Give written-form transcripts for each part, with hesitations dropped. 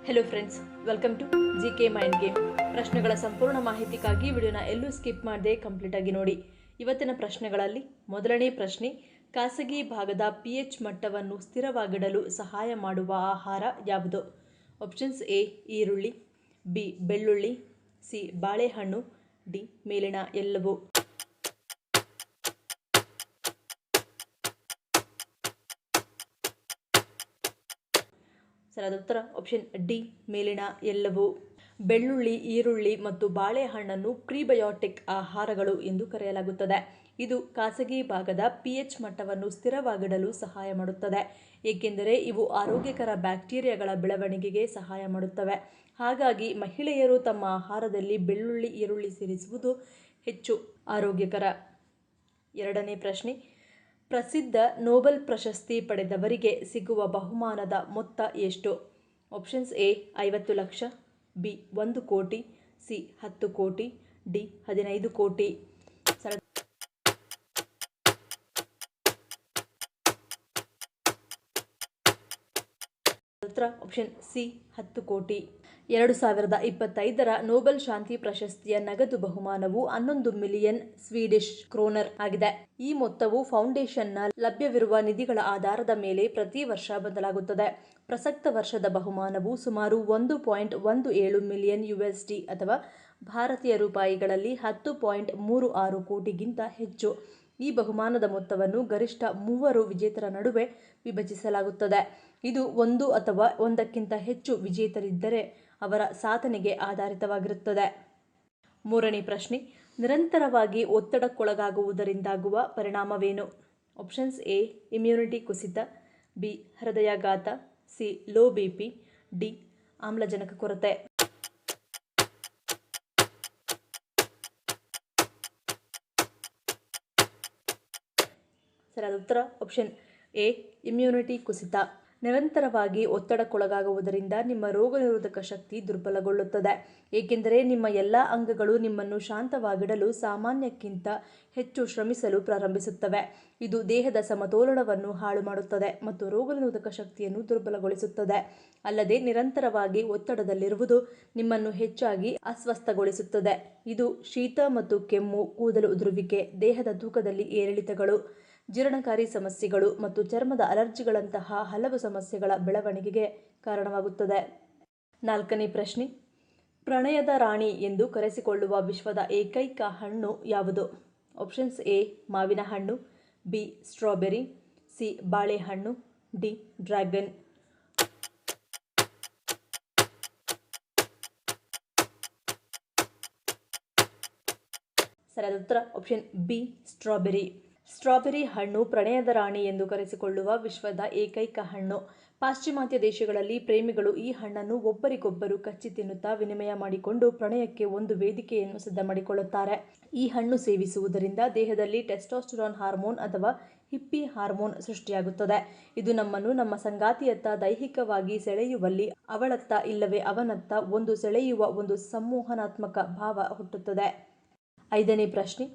Hello friends, welcome to GK mind game. ಪ್ರಶ್ನೆಗಳ ಸಂಪೂರ್ಣ ಮಾಹಿತಿಗಾಗಿ ವಿಡಿಯೋನ ಎಲ್ಲೂ ಸ್ಕಿಪ್ ಮಾಡದೆ ಕಂಪ್ಲೀಟ್ ಆಗಿ ನೋಡಿ. ಇವತ್ತಿನ ಪ್ರಶ್ನೆಗಳಲ್ಲಿ ಮೊದಲನೇ ಪ್ರಶ್ನೆ, ಖಾಸಗಿ ಭಾಗದ pH ಮಟ್ಟವನ್ನು ಸ್ಥಿರವಾಗಿಡಲು ಸಹಾಯ ಮಾಡುವ ಆಹಾರ ಯಾವುದು? ಆಪ್ಷನ್ಸ್ ಎ ಈರುಳ್ಳಿ, ಬಿ ಬೆಳ್ಳುಳ್ಳಿ, ಸಿ ಬಾಳೆಹಣ್ಣು, ಡಿ ಮೇಲಿನ ಎಲ್ಲವೂ. ಸರಿಯಾದ ಉತ್ತರ ಆಪ್ಷನ್ ಡಿ ಮೇಲಿನ ಎಲ್ಲವೂ. ಬೆಳ್ಳುಳ್ಳಿ, ಈರುಳ್ಳಿ ಮತ್ತು ಬಾಳೆಹಣ್ಣನ್ನು ಪ್ರೀಬಯೋಟಿಕ್ ಆಹಾರಗಳು ಎಂದು ಕರೆಯಲಾಗುತ್ತದೆ. ಇದು ಖಾಸಗಿ ಭಾಗದ pH ಮಟ್ಟವನ್ನು ಸ್ಥಿರವಾಗಿಡಲು ಸಹಾಯ ಮಾಡುತ್ತದೆ, ಏಕೆಂದರೆ ಇವು ಆರೋಗ್ಯಕರ ಬ್ಯಾಕ್ಟೀರಿಯಾಗಳ ಬೆಳವಣಿಗೆಗೆ ಸಹಾಯ ಮಾಡುತ್ತವೆ. ಹಾಗಾಗಿ ಮಹಿಳೆಯರು ತಮ್ಮ ಆಹಾರದಲ್ಲಿ ಬೆಳ್ಳುಳ್ಳಿ, ಈರುಳ್ಳಿ ಸೇರಿಸುವುದು ಹೆಚ್ಚು ಆರೋಗ್ಯಕರ. ಎರಡನೇ ಪ್ರಶ್ನೆ, ಪ್ರಸಿದ್ಧ ನೊಬೆಲ್ ಪ್ರಶಸ್ತಿ ಪಡೆದವರಿಗೆ ಸಿಗುವ ಬಹುಮಾನದ ಮೊತ್ತ ಎಷ್ಟು? ಆಪ್ಷನ್ಸ್ ಎ 50 ಲಕ್ಷ, ಬಿ 1 ಕೋಟಿ, ಸಿ 10 ಕೋಟಿ, ಡಿ 15 ಕೋಟಿ. ಉತ್ತರ ಆಪ್ಷನ್ ಸಿ 10 ಕೋಟಿ. 2025ರ ನೊಬೆಲ್ ಶಾಂತಿ ಪ್ರಶಸ್ತಿಯ ನಗದು ಬಹುಮಾನವು 11 ಮಿಲಿಯನ್ ಸ್ವೀಡಿಷ್ ಕ್ರೋನರ್ ಆಗಿದೆ. ಈ ಮೊತ್ತವು ಫೌಂಡೇಶನ್ನ ಲಭ್ಯವಿರುವ ನಿಧಿಗಳ ಆಧಾರದ ಮೇಲೆ ಪ್ರತಿ ವರ್ಷ ಬದಲಾಗುತ್ತದೆ. ಪ್ರಸಕ್ತ ವರ್ಷದ ಬಹುಮಾನವು ಸುಮಾರು 1.17 ಮಿಲಿಯನ್ USD ಅಥವಾ ಭಾರತೀಯ ರೂಪಾಯಿಗಳಲ್ಲಿ 10.36 ಕೋಟಿಗಿಂತ ಹೆಚ್ಚು. ಈ ಬಹುಮಾನದ ಮೊತ್ತವನ್ನು ಗರಿಷ್ಠ 3 ವಿಜೇತರ ನಡುವೆ ವಿಭಜಿಸಲಾಗುತ್ತದೆ. ಇದು 1 ಅಥವಾ ಒಂದಕ್ಕಿಂತ ಹೆಚ್ಚು ವಿಜೇತರಿದ್ದರೆ ಅವರ ಸಾಧನೆಗೆ ಆಧಾರಿತವಾಗಿರುತ್ತದೆ. ಮೂರನೇ ಪ್ರಶ್ನೆ, ನಿರಂತರವಾಗಿ ಒತ್ತಡಕ್ಕೊಳಗಾಗುವುದರಿಂದಾಗುವ ಪರಿಣಾಮವೇನು? ಆಪ್ಷನ್ಸ್ ಎ ಇಮ್ಯುನಿಟಿ ಕುಸಿತ, ಬಿ ಹೃದಯಾಘಾತ, ಸಿ ಲೋ BP, ಡಿ ಆಮ್ಲಜನಕ ಕೊರತೆ. ಸರಿಯಾದ ಉತ್ತರ ಆಪ್ಷನ್ ಎ ಇಮ್ಯುನಿಟಿ ಕುಸಿತ. ನಿರಂತರವಾಗಿ ಒತ್ತಡಕ್ಕೊಳಗಾಗುವುದರಿಂದ ನಿಮ್ಮ ರೋಗನಿರೋಧಕ ಶಕ್ತಿ ದುರ್ಬಲಗೊಳ್ಳುತ್ತದೆ, ಏಕೆಂದರೆ ನಿಮ್ಮ ಎಲ್ಲ ಅಂಗಗಳು ನಿಮ್ಮನ್ನು ಶಾಂತವಾಗಿಡಲು ಸಾಮಾನ್ಯಕ್ಕಿಂತ ಹೆಚ್ಚು ಶ್ರಮಿಸಲು ಪ್ರಾರಂಭಿಸುತ್ತವೆ. ಇದು ದೇಹದ ಸಮತೋಲನವನ್ನು ಹಾಳು ಮಾಡುತ್ತದೆ ಮತ್ತು ರೋಗನಿರೋಧಕ ಶಕ್ತಿಯನ್ನು ದುರ್ಬಲಗೊಳಿಸುತ್ತದೆ. ಅಲ್ಲದೆ ನಿರಂತರವಾಗಿ ಒತ್ತಡದಲ್ಲಿರುವುದು ನಿಮ್ಮನ್ನು ಹೆಚ್ಚಾಗಿ ಅಸ್ವಸ್ಥಗೊಳಿಸುತ್ತದೆ. ಇದು ಶೀತ ಮತ್ತು ಕೆಮ್ಮು, ಕೂದಲು ಉದುರುವಿಕೆ, ದೇಹದ ತೂಕದಲ್ಲಿ ಏರಿಳಿತಗಳು, ಜೀರ್ಣಕಾರಿ ಸಮಸ್ಯೆಗಳು ಮತ್ತು ಚರ್ಮದ ಅಲರ್ಜಿಗಳಂತಹ ಹಲವು ಸಮಸ್ಯೆಗಳ ಬೆಳವಣಿಗೆಗೆ ಕಾರಣವಾಗುತ್ತದೆ. ನಾಲ್ಕನೇ ಪ್ರಶ್ನೆ, ಪ್ರಣಯದ ರಾಣಿ ಎಂದು ಕರೆಸಿಕೊಳ್ಳುವ ವಿಶ್ವದ ಏಕೈಕ ಹಣ್ಣು ಯಾವುದು? ಆಪ್ಷನ್ಸ್ ಎ ಮಾವಿನ ಹಣ್ಣು, ಬಿ ಸ್ಟ್ರಾಬೆರಿ, ಸಿ ಬಾಳೆಹಣ್ಣು, ಡಿ ಡ್ರ್ಯಾಗನ್. ಸರಿಯಾದ ಉತ್ತರ ಆಪ್ಷನ್ ಬಿ ಸ್ಟ್ರಾಬೆರಿ. ಸ್ಟ್ರಾಬೆರಿ ಹಣ್ಣು ಪ್ರಣಯದ ರಾಣಿ ಎಂದು ಕರೆಸಿಕೊಳ್ಳುವ ವಿಶ್ವದ ಏಕೈಕ ಹಣ್ಣು. ಪಾಶ್ಚಿಮಾತ್ಯ ದೇಶಗಳಲ್ಲಿ ಪ್ರೇಮಿಗಳು ಈ ಹಣ್ಣನ್ನು ಒಬ್ಬರಿಗೊಬ್ಬರು ಕಚ್ಚಿ ತಿನ್ನುತ್ತಾ ವಿನಿಮಯ ಮಾಡಿಕೊಂಡು ಪ್ರಣಯಕ್ಕೆ ಒಂದು ವೇದಿಕೆಯನ್ನು ಸಿದ್ಧ ಮಾಡಿಕೊಳ್ಳುತ್ತಾರೆ. ಈ ಹಣ್ಣು ಸೇವಿಸುವುದರಿಂದ ದೇಹದಲ್ಲಿ ಟೆಸ್ಟೋಸ್ಟೆರಾನ್ ಹಾರ್ಮೋನ್ ಅಥವಾ ಹಿಪ್ಪಿ ಹಾರ್ಮೋನ್ ಸೃಷ್ಟಿಯಾಗುತ್ತದೆ. ಇದು ನಮ್ಮನ್ನು ನಮ್ಮ ಸಂಗಾತಿಯತ್ತ ದೈಹಿಕವಾಗಿ ಸೆಳೆಯುವಲ್ಲಿ ಅವಳತ್ತ ಇಲ್ಲವೇ ಅವನತ್ತ ಒಂದು ಸೆಳೆಯುವ ಒಂದು ಸಂಮೋಹನಾತ್ಮಕ ಭಾವ ಹುಟ್ಟುತ್ತದೆ. ಐದನೇ ಪ್ರಶ್ನೆ,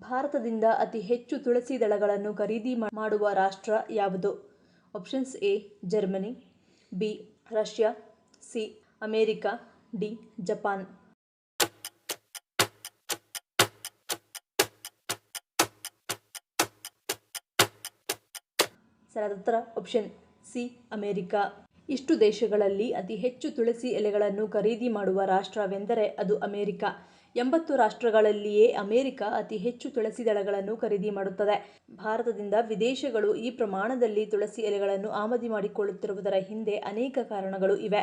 ಭಾರತದಿಂದ ಅತಿ ಹೆಚ್ಚು ತುಳಸಿ ದಳಗಳನ್ನು ಖರೀದಿ ಮಾಡುವ ರಾಷ್ಟ್ರ ಯಾವುದು? Options A Germany, B Russia, C America, D Japan. ಸರಿಯಾದ ಉತ್ತರ ಆಪ್ಷನ್ ಸಿ ಅಮೆರಿಕ. ಇಷ್ಟು ದೇಶಗಳಲ್ಲಿ ಅತಿ ಹೆಚ್ಚು ತುಳಸಿ ಎಲೆಗಳನ್ನು ಖರೀದಿ ಮಾಡುವ ರಾಷ್ಟ್ರವೆಂದರೆ ಅದು ಅಮೆರಿಕ. 80 ರಾಷ್ಟ್ರಗಳಲ್ಲಿಯೇ ಅಮೆರಿಕ ಅತಿ ಹೆಚ್ಚು ತುಳಸಿ ದಳಗಳನ್ನು ಖರೀದಿ ಮಾಡುತ್ತದೆ. ಭಾರತದಿಂದ ವಿದೇಶಗಳು ಈ ಪ್ರಮಾಣದಲ್ಲಿ ತುಳಸಿ ಎಲೆಗಳನ್ನು ಆಮದು ಮಾಡಿಕೊಳ್ಳುತ್ತಿರುವುದರ ಹಿಂದೆ ಅನೇಕ ಕಾರಣಗಳು ಇವೆ.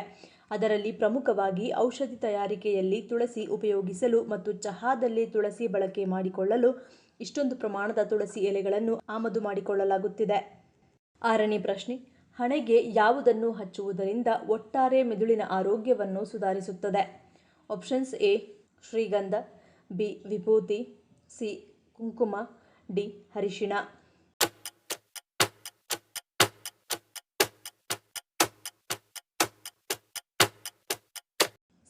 ಅದರಲ್ಲಿ ಪ್ರಮುಖವಾಗಿ ಔಷಧಿ ತಯಾರಿಕೆಯಲ್ಲಿ ತುಳಸಿ ಉಪಯೋಗಿಸಲು ಮತ್ತು ಚಹಾದಲ್ಲಿ ತುಳಸಿ ಬಳಕೆ ಮಾಡಿಕೊಳ್ಳಲು ಇಷ್ಟೊಂದು ಪ್ರಮಾಣದ ತುಳಸಿ ಎಲೆಗಳನ್ನು ಆಮದು ಮಾಡಿಕೊಳ್ಳಲಾಗುತ್ತಿದೆ. ಆರನೇ ಪ್ರಶ್ನೆ, ಹಣೆಗೆ ಯಾವುದನ್ನು ಹಚ್ಚುವುದರಿಂದ ಒಟ್ಟಾರೆ ಮೆದುಳಿನ ಆರೋಗ್ಯವನ್ನು ಸುಧಾರಿಸುತ್ತದೆ? ಆಪ್ಷನ್ಸ್ ಎ ಶ್ರೀಗಂಧ, ಬಿ ವಿಭೂತಿ, ಸಿ ಕುಂಕುಮ, ಡಿ ಅರಿಶಿಣ.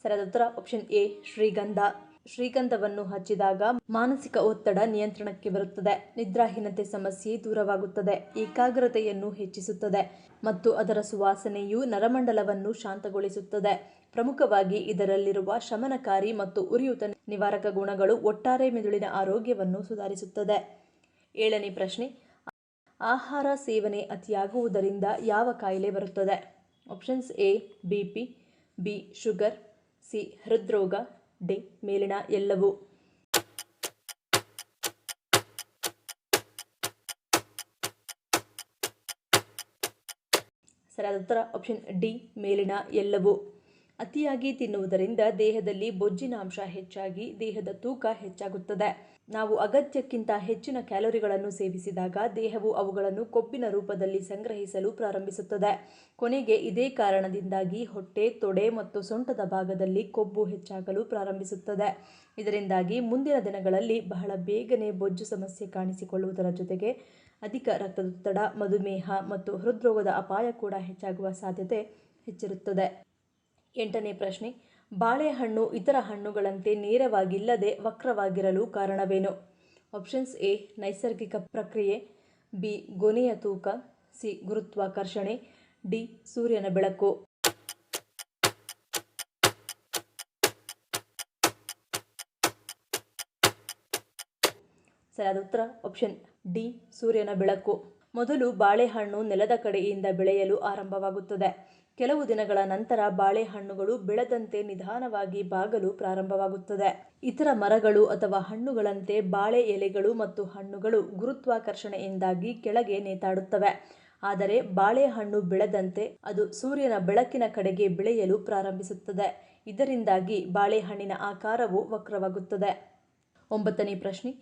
ಸರಿಯಾದ ಉತ್ತರ ಆಪ್ಷನ್ ಎ ಶ್ರೀಗಂಧ. ಶ್ರೀಗಂಧವನ್ನು ಹಚ್ಚಿದಾಗ ಮಾನಸಿಕ ಒತ್ತಡ ನಿಯಂತ್ರಣಕ್ಕೆ ಬರುತ್ತದೆ, ನಿದ್ರಾಹೀನತೆ ಸಮಸ್ಯೆ ದೂರವಾಗುತ್ತದೆ, ಏಕಾಗ್ರತೆಯನ್ನು ಹೆಚ್ಚಿಸುತ್ತದೆ ಮತ್ತು ಅದರ ಸುವಾಸನೆಯು ನರಮಂಡಲವನ್ನು ಶಾಂತಗೊಳಿಸುತ್ತದೆ. ಪ್ರಮುಖವಾಗಿ ಇದರಲ್ಲಿರುವ ಶಮನಕಾರಿ ಮತ್ತು ಉರಿಯೂತ ನಿವಾರಕ ಗುಣಗಳು ಒಟ್ಟಾರೆ ಮೆದುಳಿನ ಆರೋಗ್ಯವನ್ನು ಸುಧಾರಿಸುತ್ತದೆ. 7ನೇ ಪ್ರಶ್ನೆ, ಆಹಾರ ಸೇವನೆ ಅತಿಯಾಗುವುದರಿಂದ ಯಾವ ಕಾಯಿಲೆ ಬರುತ್ತದೆ? Options A BP, B sugar, C ಹೃದ್ರೋಗ, ಡಿ ಮೇಲಿನ ಎಲ್ಲವೂ. ಸರಿಯಾದ ಉತ್ತರ ಆಪ್ಷನ್ ಡಿ ಮೇಲಿನ ಎಲ್ಲವೂ. ಅತಿಯಾಗಿ ತಿನ್ನುವುದರಿಂದ ದೇಹದಲ್ಲಿ ಬೊಜ್ಜಿನ ಅಂಶ ಹೆಚ್ಚಾಗಿ ದೇಹದ ತೂಕ ಹೆಚ್ಚಾಗುತ್ತದೆ. ನಾವು ಅಗತ್ಯಕ್ಕಿಂತ ಹೆಚ್ಚಿನ ಕ್ಯಾಲೋರಿಗಳನ್ನು ಸೇವಿಸಿದಾಗ ದೇಹವು ಅವುಗಳನ್ನು ಕೊಬ್ಬಿನ ರೂಪದಲ್ಲಿ ಸಂಗ್ರಹಿಸಲು ಪ್ರಾರಂಭಿಸುತ್ತದೆ. ಕೊನೆಗೆ ಇದೇ ಕಾರಣದಿಂದಾಗಿ ಹೊಟ್ಟೆ, ತೊಡೆ ಮತ್ತು ಸೊಂಟದ ಭಾಗದಲ್ಲಿ ಕೊಬ್ಬು ಹೆಚ್ಚಾಗಲು ಪ್ರಾರಂಭಿಸುತ್ತದೆ. ಇದರಿಂದಾಗಿ ಮುಂದಿನ ದಿನಗಳಲ್ಲಿ ಬಹಳ ಬೇಗನೆ ಬೊಜ್ಜು ಸಮಸ್ಯೆ ಕಾಣಿಸಿಕೊಳ್ಳುವುದರ ಜೊತೆಗೆ ಅಧಿಕ ರಕ್ತದೊತ್ತಡ, ಮಧುಮೇಹ ಮತ್ತು ಹೃದ್ರೋಗದ ಅಪಾಯ ಕೂಡ ಹೆಚ್ಚಾಗುವ ಸಾಧ್ಯತೆ ಹೆಚ್ಚಿರುತ್ತದೆ. 8ನೇ ಪ್ರಶ್ನೆ, ಬಾಳೆಹಣ್ಣು ಇತರ ಹಣ್ಣುಗಳಂತೆ ನೇರವಾಗಿಲ್ಲದೆ ವಕ್ರವಾಗಿರಲು ಕಾರಣವೇನು? ಆಪ್ಷನ್ಸ್ ಎ ನೈಸರ್ಗಿಕ ಪ್ರಕ್ರಿಯೆ, ಬಿ ಗೊನೆಯ ತೂಕ, ಸಿ ಗುರುತ್ವಾಕರ್ಷಣೆ, ಡಿ ಸೂರ್ಯನ ಬೆಳಕು. ಸರಿಯಾದ ಉತ್ತರ ಆಪ್ಷನ್ ಡಿ ಸೂರ್ಯನ ಬೆಳಕು. ಮೊದಲು ಬಾಳೆಹಣ್ಣು ನೆಲದ ಕಡೆಯಿಂದ ಬೆಳೆಯಲು ಆರಂಭವಾಗುತ್ತದೆ. ಕೆಲವು ದಿನಗಳ ನಂತರ ಬಾಳೆಹಣ್ಣುಗಳು ಬೆಳೆದಂತೆ ನಿಧಾನವಾಗಿ ಬಾಗಲು ಪ್ರಾರಂಭವಾಗುತ್ತದೆ. ಇತರ ಮರಗಳು ಅಥವಾ ಹಣ್ಣುಗಳಂತೆ ಬಾಳೆ ಎಲೆಗಳು ಮತ್ತು ಹಣ್ಣುಗಳು ಗುರುತ್ವಾಕರ್ಷಣೆಯಿಂದಾಗಿ ಕೆಳಗೆ ನೇತಾಡುತ್ತವೆ. ಆದರೆ ಬಾಳೆಹಣ್ಣು ಬೆಳೆದಂತೆ ಅದು ಸೂರ್ಯನ ಬೆಳಕಿನ ಕಡೆಗೆ ಬೆಳೆಯಲು ಪ್ರಾರಂಭಿಸುತ್ತದೆ. ಇದರಿಂದಾಗಿ ಬಾಳೆಹಣ್ಣಿನ ಆಕಾರವು ವಕ್ರವಾಗುತ್ತದೆ. 9ನೇ ಪ್ರಶ್ನೆ,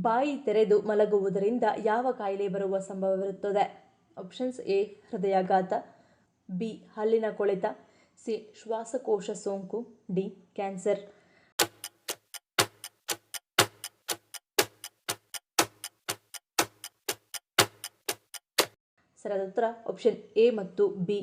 ಬಾಯಿ ತೆರೆದು ಮಲಗುವುದರಿಂದ ಯಾವ ಕಾಯಿಲೆ ಬರುವ ಸಂಭವವಿರುತ್ತದೆ? ಆಪ್ಷನ್ಸ್ ಎ ಹೃದಯಾಘಾತ, ಬಿ ಹಲ್ಲಿನ ಕೊಳೆತ, ಸಿ ಶ್ವಾಸಕೋಶ ಸೋಂಕು, ಡಿ ಕ್ಯಾನ್ಸರ್. ಸರಿಯಾದ ಉತ್ತರ ಆಪ್ಷನ್ ಎ ಮತ್ತು ಬಿ.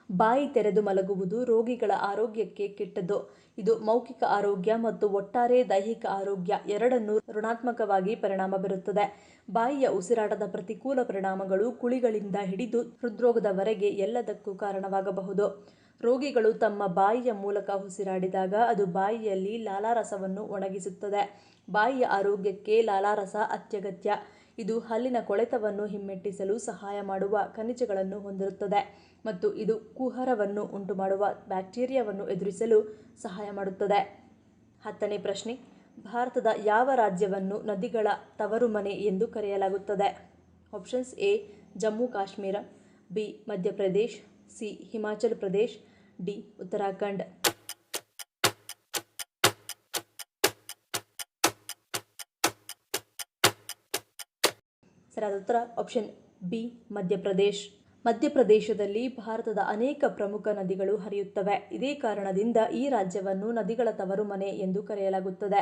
ಬಾಯಿ ತೆರೆದು ಮಲಗುವುದು ರೋಗಿಗಳ ಆರೋಗ್ಯಕ್ಕೆ ಕೆಟ್ಟದ್ದು. ಇದು ಮೌಖಿಕ ಆರೋಗ್ಯ ಮತ್ತು ಒಟ್ಟಾರೆ ದೈಹಿಕ ಆರೋಗ್ಯ ಎರಡನ್ನೂ ಋಣಾತ್ಮಕವಾಗಿ ಪರಿಣಾಮ ಬೀರುತ್ತದೆ. ಬಾಯಿಯ ಉಸಿರಾಟದ ಪ್ರತಿಕೂಲ ಪರಿಣಾಮಗಳು ಕುಳಿಗಳಿಂದ ಹಿಡಿದು ಹೃದ್ರೋಗದವರೆಗೆ ಎಲ್ಲದಕ್ಕೂ ಕಾರಣವಾಗಬಹುದು. ರೋಗಿಗಳು ತಮ್ಮ ಬಾಯಿಯ ಮೂಲಕ ಉಸಿರಾಡಿದಾಗ ಅದು ಬಾಯಿಯಲ್ಲಿ ಲಾಲಾರಸವನ್ನು ಒಣಗಿಸುತ್ತದೆ. ಬಾಯಿಯ ಆರೋಗ್ಯಕ್ಕೆ ಲಾಲಾರಸ ಅತ್ಯಗತ್ಯ. ಇದು ಹಲ್ಲಿನ ಕೊಳೆತವನ್ನು ಹಿಮ್ಮೆಟ್ಟಿಸಲು ಸಹಾಯ ಮಾಡುವ ಖನಿಜಗಳನ್ನು ಹೊಂದಿರುತ್ತದೆ ಮತ್ತು ಇದು ಕುಹರವನ್ನು ಉಂಟುಮಾಡುವ ಬ್ಯಾಕ್ಟೀರಿಯಾವನ್ನು ಎದುರಿಸಲು ಸಹಾಯ ಮಾಡುತ್ತದೆ. 10ನೇ ಪ್ರಶ್ನೆ, ಭಾರತದ ಯಾವ ರಾಜ್ಯವನ್ನು ನದಿಗಳ ತವರುಮನೆ ಎಂದು ಕರೆಯಲಾಗುತ್ತದೆ? Options A Jammu Kashmir, B Madhya Pradesh, C Himachal Pradesh, D Uttarakhand. ಸರಿಯಾದ ಉತ್ತರ ಆಪ್ಷನ್ ಬಿ ಮಧ್ಯಪ್ರದೇಶ್. ಮಧ್ಯಪ್ರದೇಶದಲ್ಲಿ ಭಾರತದ ಅನೇಕ ಪ್ರಮುಖ ನದಿಗಳು ಹರಿಯುತ್ತವೆ. ಇದೇ ಕಾರಣದಿಂದ ಈ ರಾಜ್ಯವನ್ನು ನದಿಗಳ ತವರುಮನೆ ಎಂದು ಕರೆಯಲಾಗುತ್ತದೆ.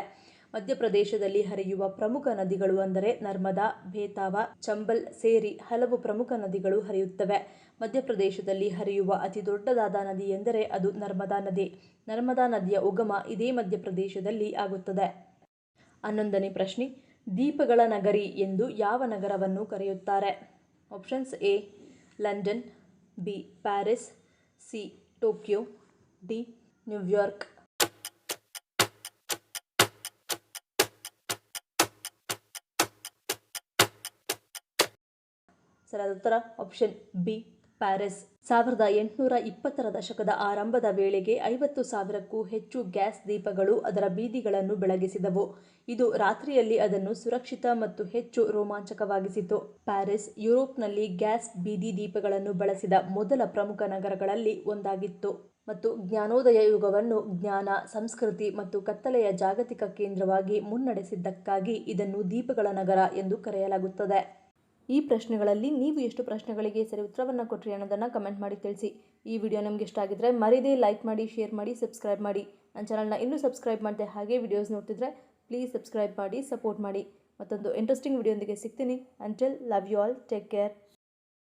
ಮಧ್ಯಪ್ರದೇಶದಲ್ಲಿ ಹರಿಯುವ ಪ್ರಮುಖ ನದಿಗಳು ಅಂದರೆ ನರ್ಮದಾ, ಬೇತಾವ, ಚಂಬಲ್ ಸೇರಿ ಹಲವು ಪ್ರಮುಖ ನದಿಗಳು ಹರಿಯುತ್ತವೆ. ಮಧ್ಯಪ್ರದೇಶದಲ್ಲಿ ಹರಿಯುವ ಅತಿ ದೊಡ್ಡದಾದ ನದಿ ಎಂದರೆ ಅದು ನರ್ಮದಾ ನದಿ. ನರ್ಮದಾ ನದಿಯ ಉಗಮ ಇದೇ ಮಧ್ಯಪ್ರದೇಶದಲ್ಲಿ ಆಗುತ್ತದೆ. 11ನೇ ಪ್ರಶ್ನೆ, ದೀಪಗಳ ನಗರಿ ಎಂದು ಯಾವ ನಗರವನ್ನು ಕರೆಯುತ್ತಾರೆ? Options A London, B Paris, C Tokyo, D New York. ಸರಿಯಾದ ಉತ್ತರ ಆಪ್ಷನ್ ಬಿ ಪ್ಯಾರಿಸ್. 1820ರ ದಶಕದ ಆರಂಭದ ವೇಳೆಗೆ 50,000ಕ್ಕೂ ಹೆಚ್ಚು ಗ್ಯಾಸ್ ದೀಪಗಳು ಅದರ ಬೀದಿಗಳನ್ನು ಬೆಳಗಿಸಿದವು. ಇದು ರಾತ್ರಿಯಲ್ಲಿ ಅದನ್ನು ಸುರಕ್ಷಿತ ಮತ್ತು ಹೆಚ್ಚು ರೋಮಾಂಚಕವಾಗಿಸಿತು. ಪ್ಯಾರಿಸ್ ಯುರೋಪ್ನಲ್ಲಿ ಗ್ಯಾಸ್ ಬೀದಿ ದೀಪಗಳನ್ನು ಬಳಸಿದ ಮೊದಲ ಪ್ರಮುಖ ನಗರಗಳಲ್ಲಿ ಒಂದಾಗಿತ್ತು ಮತ್ತು ಜ್ಞಾನೋದಯ ಯುಗವನ್ನು ಜ್ಞಾನ, ಸಂಸ್ಕೃತಿ ಮತ್ತು ಕತ್ತಲೆಯ ಜಾಗತಿಕ ಕೇಂದ್ರವಾಗಿ ಮುನ್ನಡೆಸಿದ್ದಕ್ಕಾಗಿ ಇದನ್ನು ದೀಪಗಳ ನಗರ ಎಂದು ಕರೆಯಲಾಗುತ್ತದೆ. ಈ ಪ್ರಶ್ನೆಗಳಲ್ಲಿ ನೀವು ಎಷ್ಟು ಪ್ರಶ್ನೆಗಳಿಗೆ ಸರಿ ಉತ್ತರವನ್ನು ಕೊಟ್ಟರಿ ಅನ್ನೋದನ್ನು ಕಮೆಂಟ್ ಮಾಡಿ ತಿಳಿಸಿ. ಈ ವಿಡಿಯೋ ನಿಮಗೆ ಇಷ್ಟ ಆಗಿದ್ರೆ ಮರಿದೇ ಲೈಕ್ ಮಾಡಿ, ಶೇರ್ ಮಾಡಿ, ಸಬ್ಸ್ಕ್ರೈಬ್ ಮಾಡಿ. ನನ್ನ ಚಾನಲ್ನ ಇನ್ನೂ ಸಬ್ಸ್ಕ್ರೈಬ್ ಮಾಡಿದೆ ಹಾಗೆ ವಿಡಿಯೋಸ್ ನೋಡ್ತಿದ್ರೆ ಪ್ಲೀಸ್ ಸಬ್ಸ್ಕ್ರೈಬ್ ಮಾಡಿ, ಸಪೋರ್ಟ್ ಮಾಡಿ. ಮತ್ತೊಂದು ಇಂಟ್ರೆಸ್ಟಿಂಗ್ ವಿಡಿಯೋದೊಂದಿಗೆ ಸಿಗ್ತೀನಿ. Until love you all, take care.